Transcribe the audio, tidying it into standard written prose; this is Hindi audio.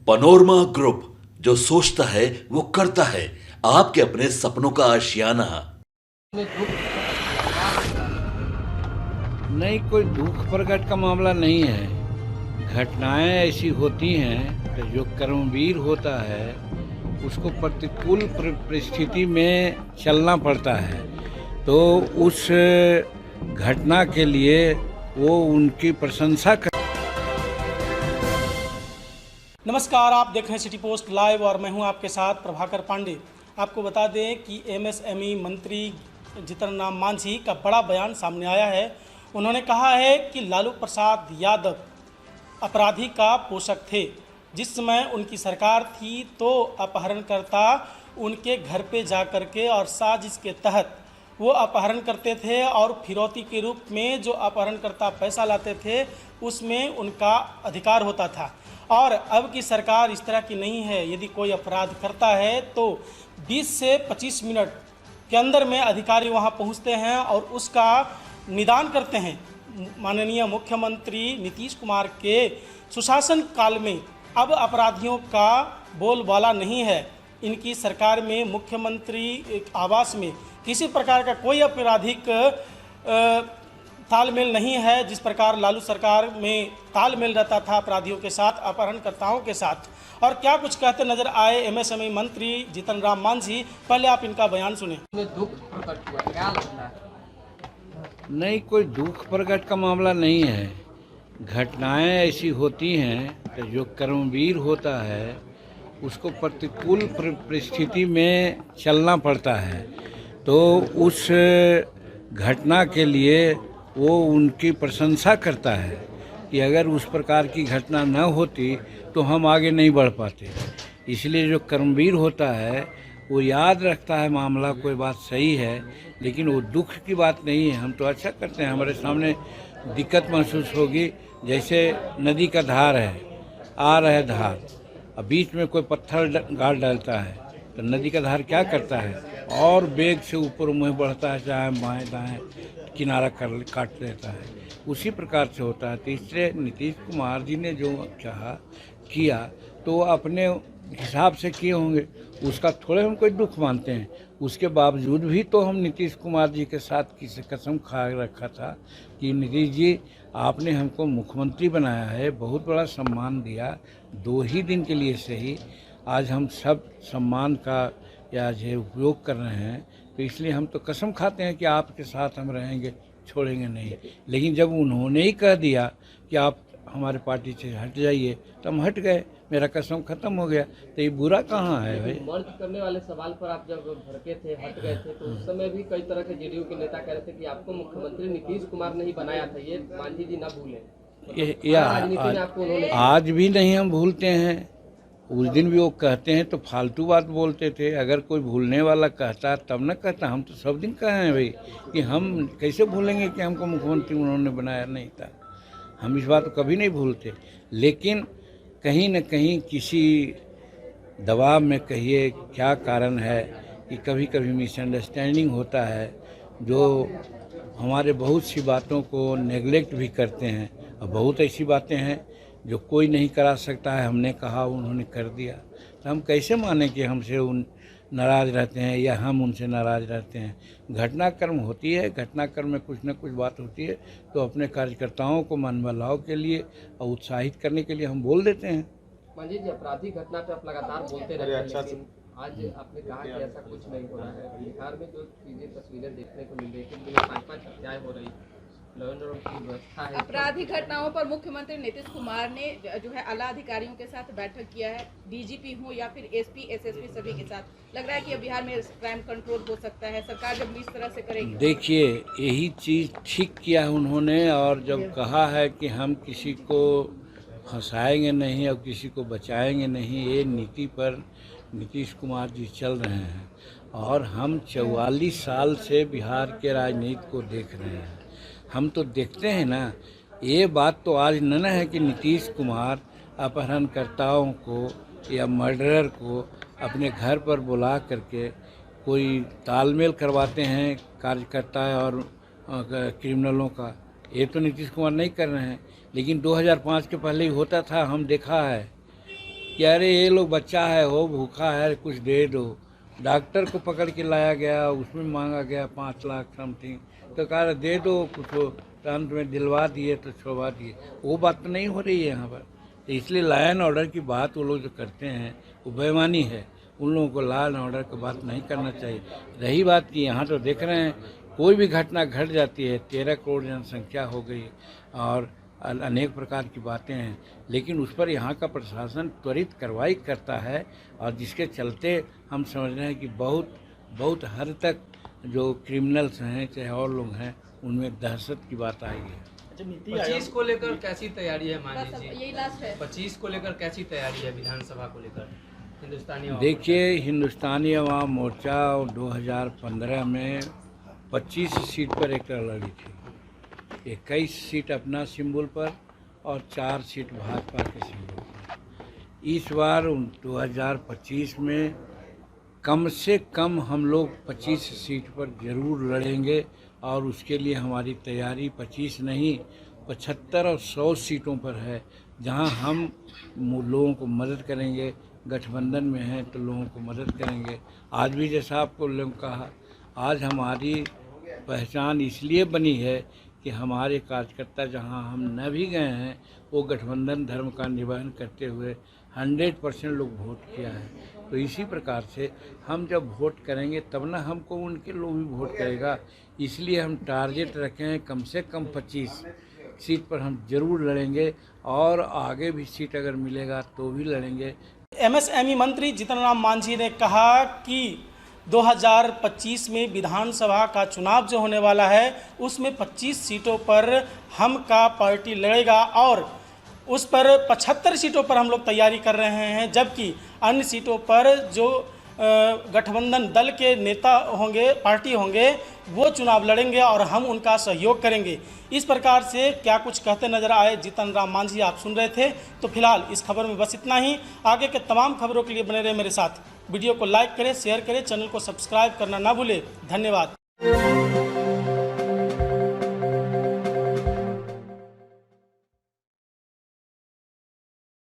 पनोरमा ग्रुप, जो सोचता है वो करता है। आपके अपने सपनों का आशियाना। नहीं, कोई दुख प्रकट का मामला नहीं है। घटनाएं ऐसी होती हैं कि जो कर्मवीर होता है उसको प्रतिकूल परिस्थिति में चलना पड़ता है, तो उस घटना के लिए वो उनकी प्रशंसा कर। नमस्कार, आप देख रहे हैं सिटी पोस्ट लाइव और मैं हूं आपके साथ प्रभाकर पांडे। आपको बता दें कि एमएसएमई मंत्री जीतन राम मांझी का बड़ा बयान सामने आया है। उन्होंने कहा है कि लालू प्रसाद यादव अपराधी का पोषक थे। जिस समय उनकी सरकार थी तो अपहरणकर्ता उनके घर पे जा कर के और साजिश के तहत वो अपहरण करते थे और फिरौती के रूप में जो अपहरणकर्ता पैसा लाते थे उसमें उनका अधिकार होता था। और अब की सरकार इस तरह की नहीं है। यदि कोई अपराध करता है तो 20 से 25 मिनट के अंदर में अधिकारी वहां पहुंचते हैं और उसका निदान करते हैं। माननीय मुख्यमंत्री नीतीश कुमार के सुशासन काल में अब अपराधियों का बोलबाला नहीं है। इनकी सरकार में मुख्यमंत्री आवास में किसी प्रकार का कोई आपराधिक तालमेल नहीं है। जिस प्रकार लालू सरकार में तालमेल रहता था अपराधियों के साथ, अपहरणकर्ताओं के साथ। और क्या कुछ कहते नजर आए एमएसएमई मंत्री जीतन राम मांझी, पहले आप इनका बयान सुने। दुख प्रकट हुआ, क्या लगता है? नहीं, कोई दुख प्रकट का मामला नहीं है। घटनाएं ऐसी होती हैं कि जो कर्मवीर होता है उसको प्रतिकूल परिस्थिति में चलना पड़ता है, तो उस घटना के लिए वो उनकी प्रशंसा करता है कि अगर उस प्रकार की घटना न होती तो हम आगे नहीं बढ़ पाते। इसलिए जो कर्मवीर होता है वो याद रखता है मामला, कोई बात सही है, लेकिन वो दुख की बात नहीं है। हम तो अच्छा करते हैं। हमारे सामने दिक्कत महसूस होगी, जैसे नदी का धार है, आ रहा है धार, अब बीच में कोई पत्थर गाड़ डालता है तो नदी का धार क्या करता है, और बेग से ऊपर मुँह बढ़ता है, चाहे बाएँ दाएँ किनारा काट देता है। उसी प्रकार से होता है। तीसरे नीतीश कुमार जी ने जो चाहा किया तो अपने हिसाब से किए होंगे, उसका थोड़े हम कोई दुख मानते हैं। उसके बावजूद भी तो हम नीतीश कुमार जी के साथ किसी कसम खा रखा था कि नीतीश जी आपने हमको मुख्यमंत्री बनाया है, बहुत बड़ा सम्मान दिया, 2 ही दिन के लिए सही, आज हम सब सम्मान का या जो उपयोग कर रहे हैं, तो इसलिए हम तो कसम खाते हैं कि आपके साथ हम रहेंगे, छोड़ेंगे नहीं। लेकिन जब उन्होंने ही कह दिया कि आप हमारे पार्टी से हट जाइए तो हम हट गए, मेरा कसम खत्म हो गया। तो ये बुरा कहाँ है भाई? मर्ज करने वाले सवाल पर आप जब भड़के थे, हट गए थे, तो उस समय भी कई तरह के जेडीयू के नेता कह रहे थे कि आपको मुख्यमंत्री नीतीश कुमार ने ही बनाया था, ये मांझी जी न भूलें। आज भी नहीं हम भूलते हैं। उस दिन भी वो कहते हैं तो फालतू बात बोलते थे। अगर कोई भूलने वाला कहता तब न कहता। हम तो सब दिन कहे हैं भाई कि हम कैसे भूलेंगे कि हमको मुख्यमंत्री उन्होंने बनाया नहीं था। हम इस बात को कभी नहीं भूलते। लेकिन कहीं न कहीं किसी दबाव में, कहिए क्या कारण है कि कभी कभी मिसअंडरस्टैंडिंग होता है, जो हमारे बहुत सी बातों को नेगलेक्ट भी करते हैं। और बहुत ऐसी बातें हैं जो कोई नहीं करा सकता है, हमने कहा उन्होंने कर दिया, तो हम कैसे माने कि हमसे उन नाराज़ रहते हैं या हम उनसे नाराज़ रहते हैं। घटनाक्रम होती है, घटनाक्रम में कुछ न कुछ बात होती है, तो अपने कार्यकर्ताओं को मन बदलाव के लिए और उत्साहित करने के लिए हम बोल देते हैं। मांझी जी, आपराधिक घटना पे आप लगातार बोलते रहते हैं, लेकिन आज आपने कहा कि ऐसा कुछ नहीं हो रहा है। बिहार में जो चीज़ें तस्वीरें देखने को मिल रही है, 5-5 हत्याएं हो रही, आपराधिक घटनाओं पर मुख्यमंत्री नीतीश कुमार ने जो है आला अधिकारियों के साथ बैठक किया है, डीजीपी हो या फिर एसपी एसएसपी सभी के साथ। लग रहा है कि अब बिहार में क्राइम कंट्रोल हो सकता है, सरकार जब इस तरह से करेगी। देखिए, यही चीज़ ठीक किया है उन्होंने, और जब कहा है कि हम किसी को फंसाएंगे नहीं और किसी को बचाएंगे नहीं, ये नीति पर नीतीश कुमार जी चल रहे हैं। और हम 44 साल से बिहार के राजनीति को देख रहे हैं। हम तो देखते हैं ना। ये बात तो आज न है कि नीतीश कुमार अपहरणकर्ताओं को या मर्डरर को अपने घर पर बुला करके कोई तालमेल करवाते हैं कार्यकर्ता और क्रिमिनलों का। ये तो नीतीश कुमार नहीं कर रहे हैं, लेकिन 2005 के पहले ही होता था। हम देखा है कि अरे ये लोग बच्चा है हो भूखा है कुछ दे दो। डॉक्टर को पकड़ के लाया गया, उसमें मांगा गया 5 लाख समथिंग, तो कहा रहा दे दो कुछ हो, तो अंत में दिलवा दिए तो छुड़वा दिए। वो बात तो नहीं हो रही है यहाँ पर। तो इसलिए लॉ एंड ऑर्डर की बात वो लोग जो करते हैं वो बेईमानी है। उन लोगों को लॉ एंड ऑर्डर की बात नहीं करना चाहिए। रही बात कि यहाँ तो देख रहे हैं कोई भी घटना घट जाती है, 13 करोड़ जनसंख्या हो गई और अनेक प्रकार की बातें हैं, लेकिन उस पर यहाँ का प्रशासन त्वरित कार्रवाई करता है और जिसके चलते हम समझ रहे हैं कि बहुत हद तक जो क्रिमिनल्स हैं चाहे और लोग हैं उनमें दहशत की बात आई है। 25 को लेकर कैसी तैयारी है मान बस अब लीजिए? यही लास्ट है। 25 को लेकर कैसी तैयारी है विधानसभा को लेकर हिंदुस्तानी आवाम देखिए, हिंदुस्तानी अवाम मोर्चा 2015 में 25 सीट पर एक लड़ी थी, 21 सीट अपना सिंबल पर और 4 सीट भाजपा के सिंबल पर। इस बार 2025 में कम से कम हम लोग 25 सीट पर ज़रूर लड़ेंगे और उसके लिए हमारी तैयारी 25 नहीं 75 और 100 सीटों पर है, जहां हम लोगों को मदद करेंगे। गठबंधन में हैं तो लोगों को मदद करेंगे। आज भी जैसा आपको लोगों कहा, आज हमारी पहचान इसलिए बनी है कि हमारे कार्यकर्ता जहां हम न भी गए हैं वो गठबंधन धर्म का निर्वहन करते हुए 100% लोग वोट किया है। तो इसी प्रकार से हम जब वोट करेंगे तब ना हमको उनके लोग भी वोट करेगा। इसलिए हम टारगेट रखे हैं कम से कम 25 सीट पर हम जरूर लड़ेंगे और आगे भी सीट अगर मिलेगा तो भी लड़ेंगे। एमएसएमई मंत्री जीतन राम मांझी ने कहा कि 2025 में विधानसभा का चुनाव जो होने वाला है उसमें 25 सीटों पर हम का पार्टी लड़ेगा और उस पर 75 सीटों पर हम लोग तैयारी कर रहे हैं, जबकि अन्य सीटों पर जो गठबंधन दल के नेता होंगे, पार्टी होंगे, वो चुनाव लड़ेंगे और हम उनका सहयोग करेंगे। इस प्रकार से क्या कुछ कहते नजर आए जीतन राम मांझी, आप सुन रहे थे। तो फिलहाल इस खबर में बस इतना ही। आगे के तमाम खबरों के लिए बने रहे मेरे साथ। वीडियो को लाइक करें, शेयर करें, चैनल को सब्सक्राइब करना ना भूलें। धन्यवाद।